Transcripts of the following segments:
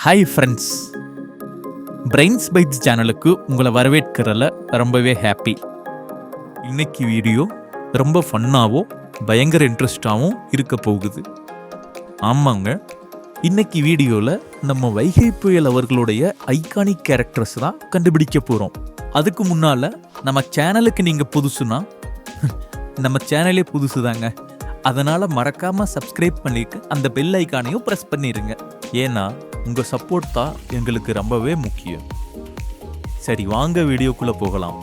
Hi friends, brains bytes சேனலுக்கு உங்களை வரவேற்கிறதுல ரொம்பவே ஹாப்பி. இன்னைக்கு வீடியோ ரொம்ப ஃபன்னாகவும் பயங்கர இன்ட்ரெஸ்டாகவும் இருக்க போகுது. ஆமாங்க, இன்னைக்கு வீடியோவில் நம்ம வைகை புயல் அவர்களுடைய ஐகானிக் கேரக்டர்ஸ் தான் கண்டுபிடிக்க போகிறோம். அதுக்கு முன்னால் நம்ம சேனலுக்கு நீங்கள் புதுசுனா நம்ம சேனலே புதுசு தாங்க. அதனால் மறக்காமல் சப்ஸ்கிரைப் பண்ணிட்டு அந்த பெல் ஐக்கானையும் ப்ரெஸ் பண்ணிடுங்க. ஏன்னா உங்கள் சப்போர்ட் தான் எங்களுக்கு ரொம்பவே முக்கியம். சரி, வாங்க வீடியோக்குள்ளே போகலாம்.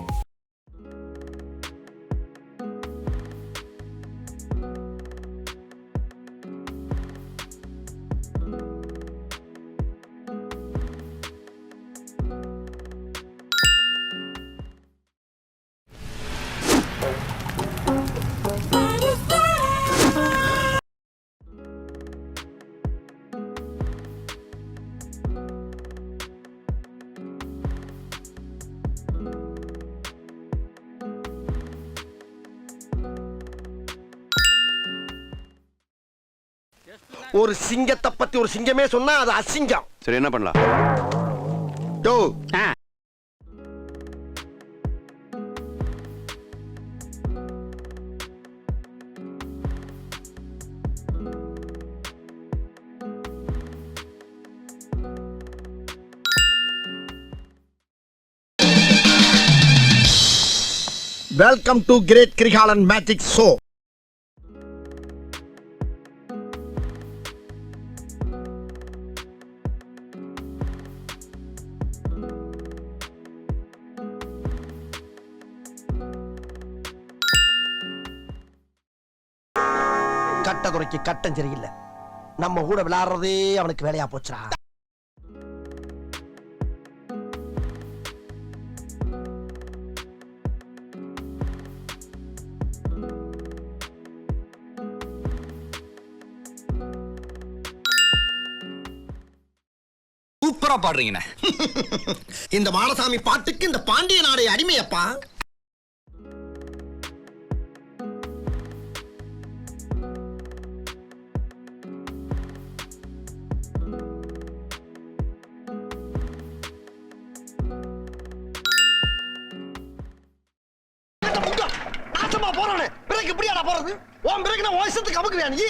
ஒரு சிங்கத்தை பத்தி ஒரு சிங்கமே சொன்னா அது அசிங்கம். சரி, என்ன பண்ணலாம்? டோ welcome to great Kirikalan magic show. கட்டதுறைக்கு கட்டம் சரியில்லை. நம்ம கூட விளையாடுறதே அவனுக்கு வேலையா போச்சுடா. சூப்பரா பாடுறீங்கண்ணே. இந்த மாடசாமி பாட்டுக்கு இந்த பாண்டிய நாடே அடிமையப்பா. நாசமா போறானே, பிரேக் எப்படியாடா போறது? உன் பிரேக் நான் வாய்ஸ்க்கு அமுக்குறியா நீ?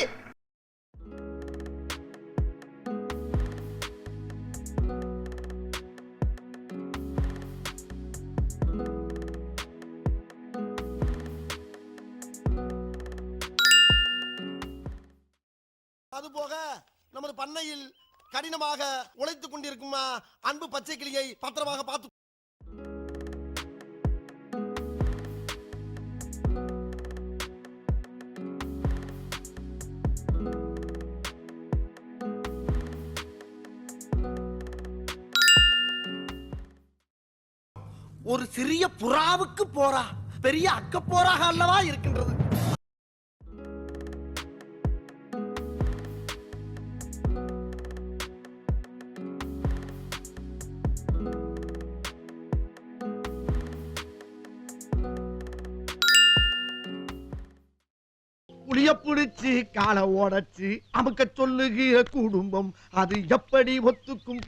அதுபோக நமது பண்ணையில் கடினமாக உழைத்துக் கொண்டிருக்கும் அன்பு பச்சை கிளியை பத்திரமாக பார்த்து ஒரு சிறிய புறாவுக்கு போரா பெரிய அக்க போராக அல்லவா இருக்கின்றது. புளிய புடிச்சு காலை ஓடச்சு அமுக்க சொல்லுகிற குடும்பம் அது எப்படி ஒத்துக்கும்?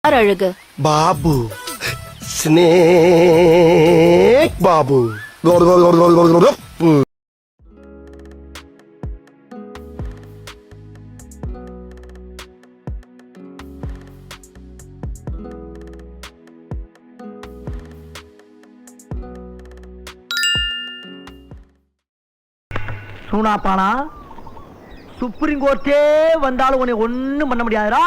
அழகு பாபு ஸ்னேக் பாபு சூனாப்பானா, சுப்ரீம் கோர்ட்டே வந்தாலும் உன்னை ஒண்ணும் பண்ண முடியாதுடா.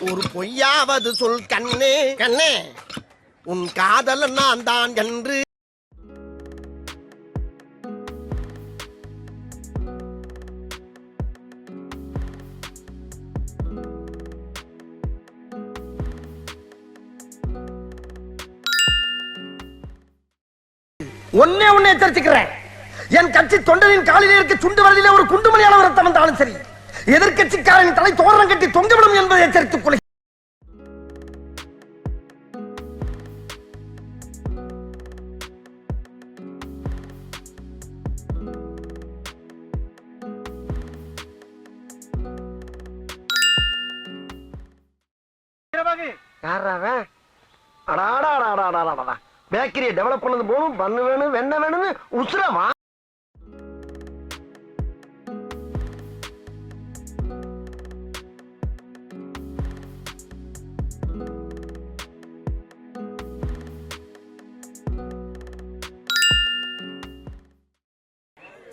ஒரு பொய்யாவது சொல் கண்ணே கண்ணே, உன் காதலன் நான் தான் என்று. ஒன்னே எச்சரிச்சுக்கிறேன். என் கட்சி தொண்டரின் காலிலே இருக்க சுண்டு வரலிலே ஒரு குண்டுமணி அளவு ரத்தம் வந்தாலும் சரி, எதிர்கட்சிக்காரன் தலை தோரணம் கட்டி தொங்கவிடும் என்பதை எச்சரித்துக் கொள்கிறேன். பேக்கரியை டெவலப் பண்ணது போகணும், பண்ணு வேணும், வெண்ணெய் வேணும்னு உசுரமா.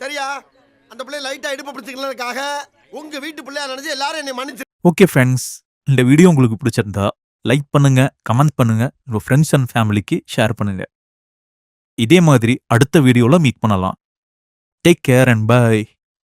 சரியா? அந்த பிள்ளை லைட்டா இடுப்பு பிடிச்சிக்கிறதுக்காக உங்க வீட்டு பிள்ளையா நினைச்சு எல்லாரும் என்னை மன்னிச்சு. ஓகே ஃப்ரெண்ட்ஸ், இந்த வீடியோ உங்களுக்கு பிடிச்சிருந்தா லைக் பண்ணுங்க, கமெண்ட் பண்ணுங்க, உங்க ஃப்ரெண்ட்ஸ் அண்ட் ஃபேமிலிக்கு ஷேர் பண்ணுங்க. இதே மாதிரி அடுத்த வீடியோல மீட் பண்ணலாம். Take care and by.